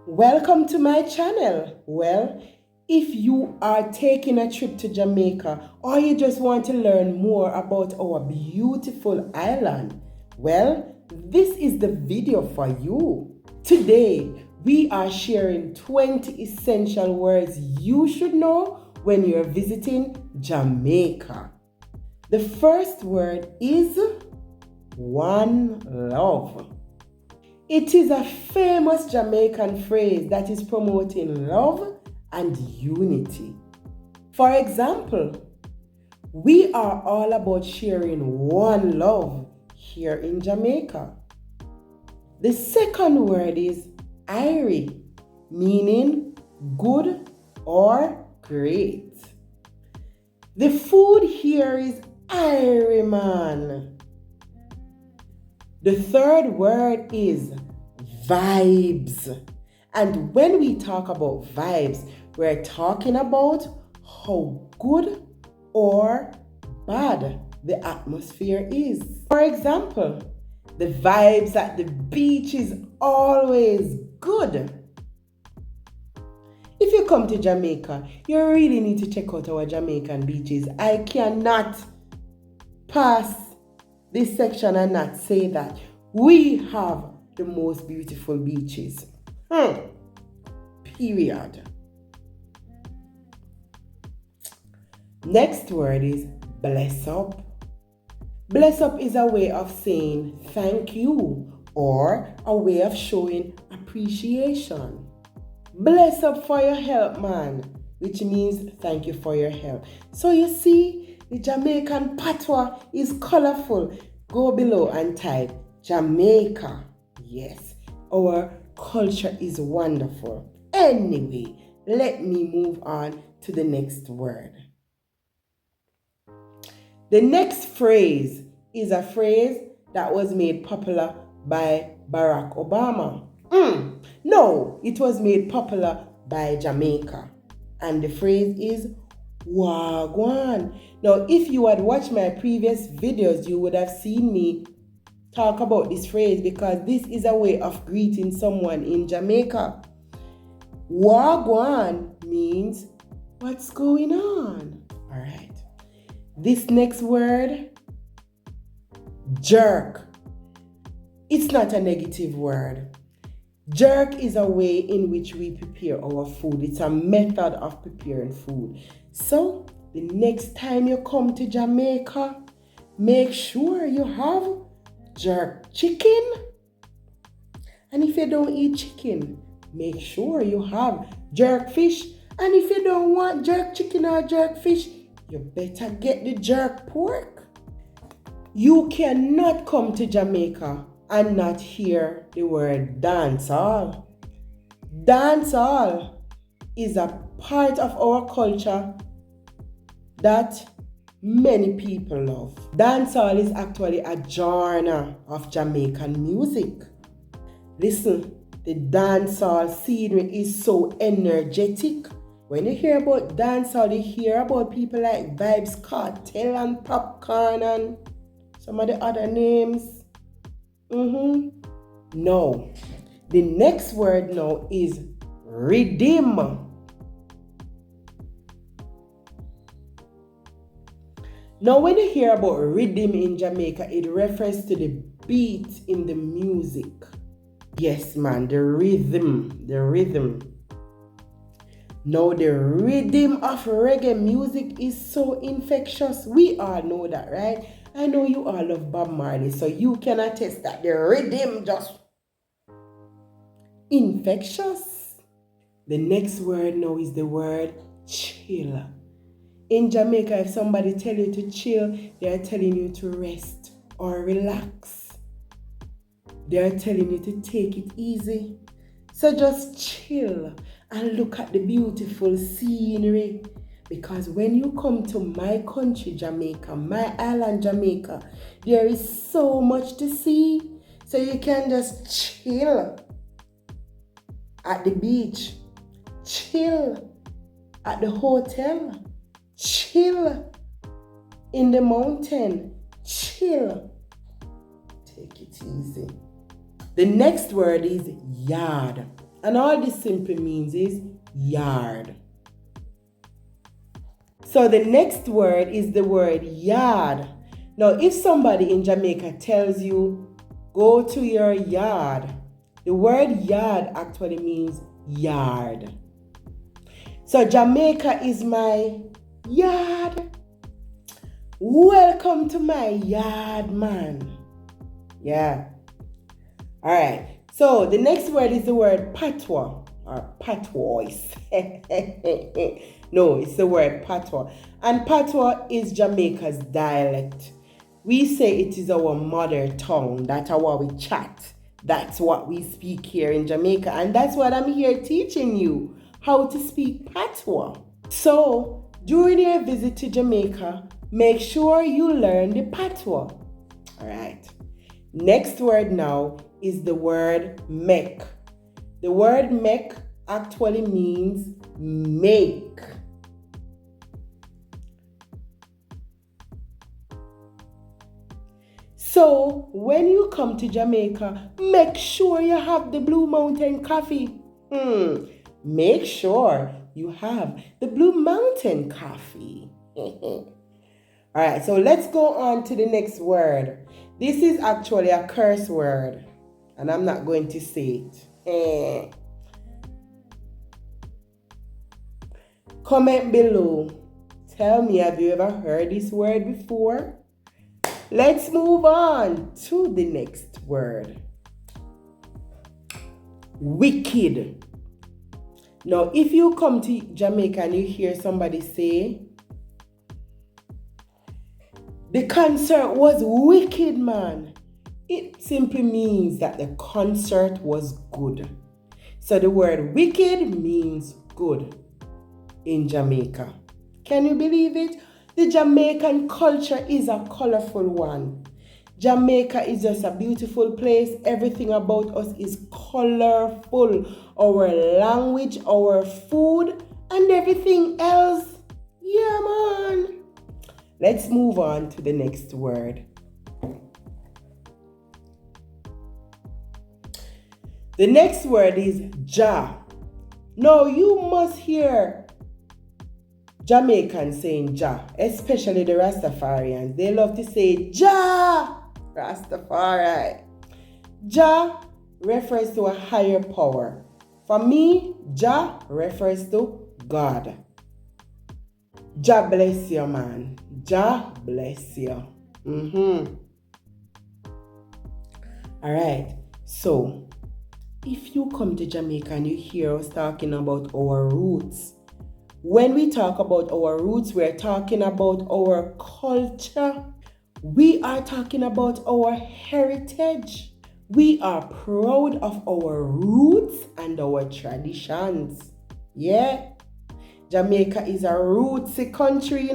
Welcome to my channel. Well, if you are taking a trip to Jamaica or you just want to learn more about our beautiful island, well, this is the video for you. Today, we are sharing 20 essential words you should know when you're visiting Jamaica. The first word is one love. It is a famous Jamaican phrase that is promoting love and unity. For example, we are all about sharing one love here in Jamaica. The second word is irie, meaning good or great. The food here is irie, man. The third word is vibes. And when we talk about vibes, we're talking about how good or bad the atmosphere is. For example, the vibes at the beach is always good. If you come to Jamaica, you really need to check out our Jamaican beaches. I cannot pass this section and not say that we have the most beautiful beaches. Period. Next word is bless up. Bless up is a way of saying thank you or a way of showing appreciation. Bless up for your help, man, which means thank you for your help. So you see, the Jamaican Patois is colorful. Go below and type Jamaica. Yes, our culture is wonderful. Anyway, let me move on to the next word. The next phrase is a phrase that was made popular by Barack Obama. No, it was made popular by Jamaica. And the phrase is Wagwan. Now, if you had watched my previous videos, you would have seen me talk about this phrase because this is a way of greeting someone in Jamaica. Wagwan means what's going on. All right. This next word, jerk. It's not a negative word. Jerk is a way in which we prepare our food. It's a method of preparing food. So, the next time you come to Jamaica, make sure you have jerk chicken. And if you don't eat chicken, make sure you have jerk fish. And if you don't want jerk chicken or jerk fish, you better get the jerk pork. You cannot come to Jamaica and not hear the word dancehall. Dancehall is a part of our culture that many people love. Dancehall is actually a genre of Jamaican music. Listen, the dancehall scenery is so energetic. When you hear about dancehall, you hear about people like Vibes Cartel and Popcorn and some of the other names. No. The next word now is rhythm. Now, when you hear about rhythm in Jamaica, it refers to the beat in the music. Yes, man, the rhythm. Now, the rhythm of reggae music is so infectious. We all know that, right? I know you all love Bob Marley, so you can attest that the rhythm just infectious. The next word now is the word chill. In Jamaica, if somebody tell you to chill, they are telling you to rest or relax. They are telling you to take it easy. So just chill and look at the beautiful scenery. Because when you come to my country, Jamaica, my island, Jamaica, there is so much to see. So you can just chill at the beach, chill at the hotel, chill in the mountain, chill. Take it easy. The next word is yard. And all this simply means is yard. So the next word is the word yard. Now, if somebody in Jamaica tells you, go to your yard, the word yard actually means yard. So Jamaica is my yard. Welcome to my yard, man. Yeah. All right. So the next word is the word patois or patois. No, it's the word patois. And patois is Jamaica's dialect. We say it is our mother tongue. That's how we chat. That's what we speak here in Jamaica. And that's what I'm here teaching you, how to speak patois. So during your visit to Jamaica, make sure you learn the patois. All right. Next word now is the word make. The word make actually means make. So when you come to Jamaica, make sure you have the Blue Mountain coffee. Make sure you have the Blue Mountain coffee. All right, so let's go on to the next word. This is actually a curse word, and I'm not going to say it. Comment below. Tell me, have you ever heard this word before? Let's move on to the next word. Wicked. Now, if you come to Jamaica and you hear somebody say, the concert was wicked, man, it simply means that the concert was good. So the word wicked means good in Jamaica. Can you believe it? The Jamaican culture is a colorful one. Jamaica is just a beautiful place. Everything about us is colorful. Our language, our food, and everything else. Yeah, man. Let's move on to the next word. The next word is ja. Now you must hear Jamaicans saying ja, especially the Rastafarians. They love to say ja, Rastafari. Ja refers to a higher power. For me, ja refers to God. Ja bless you, man. Ja bless you. All right. So, if you come to Jamaica and you hear us talking about our roots, when we talk about our roots, we're talking about our culture. We are talking about our heritage. We are proud of our roots and our traditions. Yeah. Jamaica is a rootsy country,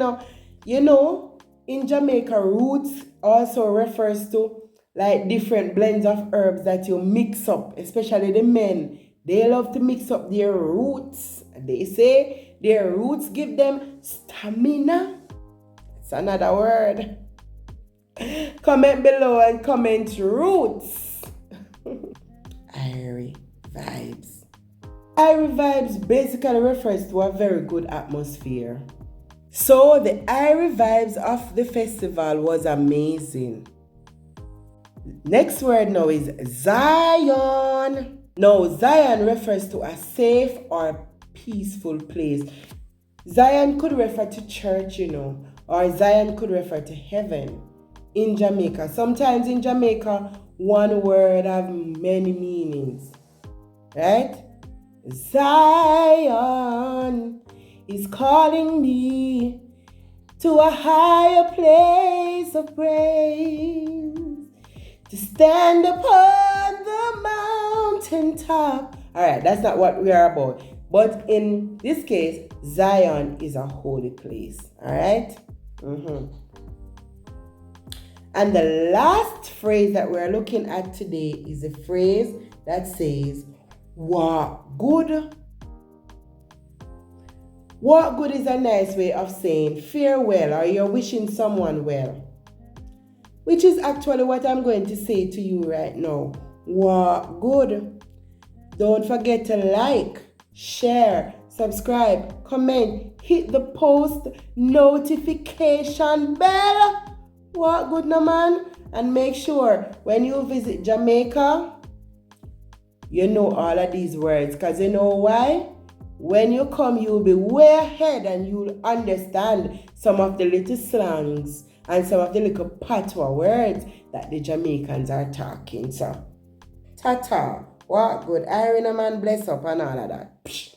You know, in Jamaica, roots also refers to like different blends of herbs that you mix up, especially the men. They love to mix up their roots. They say their roots give them stamina. It's another word. Comment below and comment roots. Irie vibes. Irie vibes basically refers to a very good atmosphere. So the Irie vibes of the festival was amazing. Next word now is Zion. Now, Zion refers to a safe or peaceful place. Zion could refer to church, or Zion could refer to heaven in Jamaica. Sometimes in Jamaica, one word have many meanings, right? Zion is calling me to a higher place of praise, to stand upon the mountaintop. All right, that's not what we are about. But in this case, Zion is a holy place. All right? And the last phrase that we're looking at today is a phrase that says, what good? What good is a nice way of saying farewell, or you're wishing someone well, which is actually what I'm going to say to you right now. What good? Don't forget to like, share, subscribe, comment, hit the post notification bell. What good no man? And make sure when you visit Jamaica, you know all of these words. Because you know why? When you come, you'll be way ahead and you'll understand some of the little slangs and some of the little patois words that the Jamaicans are talking. So, ta-ta. What good? Irene man bless up and all of that. Psh.